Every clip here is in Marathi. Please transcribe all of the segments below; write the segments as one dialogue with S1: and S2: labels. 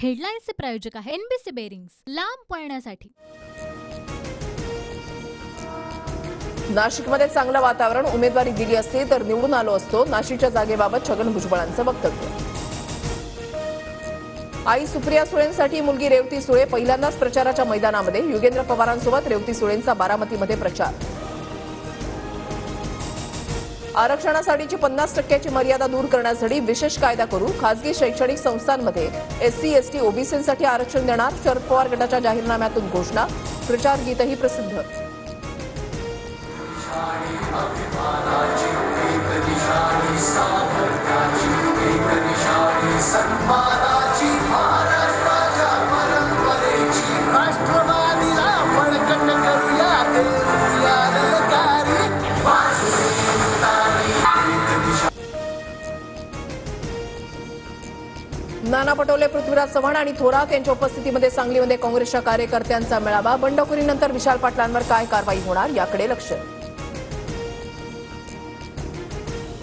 S1: हेडलाईन्सचे प्रायोजक आहे एनबीसी बेरिंग्स, लांब पळण्यासाठी।
S2: नाशिकमध्ये चांगलं वातावरण, उमेदवारी दिली असती तर निवडून आलो असतो, नाशिकच्या जागेबाबत छगन भुजबळांचं वक्तव्य। आई सुप्रिया सुळेंसाठी मुलगी रेवती सुळे पहिल्यांदाच प्रचाराच्या मैदानामध्ये, युगेंद्र पवारांसोबत रेवती सुळेंचा बारामतीमध्ये प्रचार। आरक्षणासाठीची 50% मर्यादा दूर करण्यासाठी विशेष कायदा करू, खासगी शैक्षणिक संस्थांमध्ये एससी एसटी ओबीसींसाठी आरक्षण देणार, शरद पवार गटाच्या जाहीरनाम्यातून घोषणा, प्रचार गीतही प्रसिद्ध। नाना पटोले, पृथ्वीराज चव्हाण आणि थोरात यांच्या उपस्थितीमध्ये सांगलीमध्ये काँग्रेसच्या कार्यकर्त्यांचा मेळावा। बंडखोरीनंतर विशाल पाटलांवर काय कारवाई होणार याकडे लक्ष।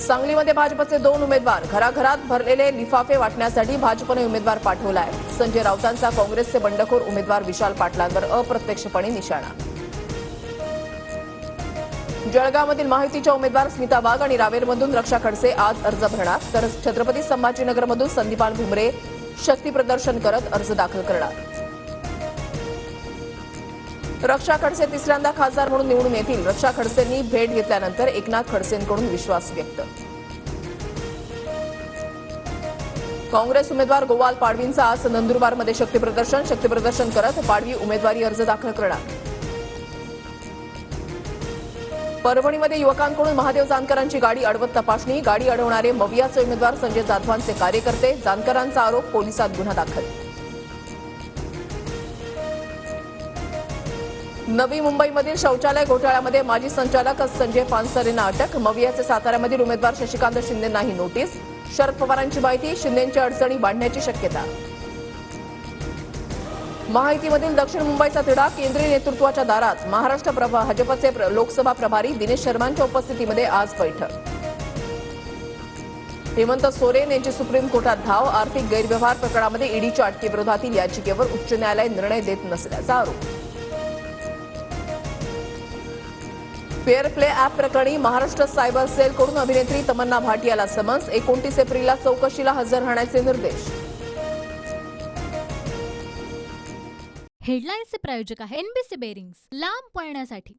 S2: सांगलीमध्ये भाजपचे 2 उमेदवार, घराघरात भरलेले लिफाफे वाटण्यासाठी भाजपने उमेदवार पाठवलाय। संजय राऊतांचा काँग्रेसचे बंडखोर उमेदवार विशाल पाटलांवर अप्रत्यक्षपणे निशाणा। जळगावमधील महायुतीच्या उमेदवार स्मिता वाघ आणि रावेरमधून रक्षा खडसे आज अर्ज भरणार, तर छत्रपती संभाजीनगरमधून संदीपान भुमरे शक्ती प्रदर्शन करत अर्ज दाखल करणार। रक्षा खडसे तिसऱ्यांदा खासदार म्हणून निवडून येतील, रक्षा खडसेंनी भेट घेतल्यानंतर एकनाथ खडसेंकडून विश्वास व्यक्त। काँग्रेस उमेदवार गोवाल पाडवींचा आज नंदुरबारमध्ये शक्ती प्रदर्शन करत पाडवी उमेदवारी अर्ज दाखल करणार। परभणीमध्ये युवकांकडून महादेव जानकरांची गाडी अडवत तपासणी, गाडी अडवणारे मवियाचे उमेदवार संजय जाधवांचे कार्यकर्ते, जानकरांचा आरोप, पोलिसात गुन्हा दाखल। नवी मुंबईमधील शौचालय घोटाळ्यामध्ये माजी संचालक संजय पानसरेंना अटक, मवियाचे साताऱ्यामधील उमेदवार शशिकांत शिंदेंनाही नोटीस, शरद पवारांची माहिती, शिंदेंच्या अडचणी वाढण्याची शक्यता। महायुतीमधील दक्षिण मुंबईचा तिढा, केंद्रीय नेतृत्वाच्या दारात, महाराष्ट्र भाजपचे लोकसभा प्रभारी दिनेश शर्मांच्या उपस्थितीमध्ये आज बैठक। हेमंत सोरेन यांची सुप्रीम कोर्टात धाव, आर्थिक गैरव्यवहार प्रकरणामध्ये ईडीच्या अटकेविरोधातील याचिकेवर उच्च न्यायालय निर्णय देत नसल्याचा आरोप। फेअर प्ले ॲप प्रकरणी महाराष्ट्र सायबर सेलकडून अभिनेत्री तमन्ना भाटियाला समन्स, 29 एप्रिलला चौकशीला हजर राहण्याचे निर्देश।
S1: हेडलाईन्सचे प्रायोजक आहे एनबीसी बेरिंग्स, लांब पळण्यासाठी।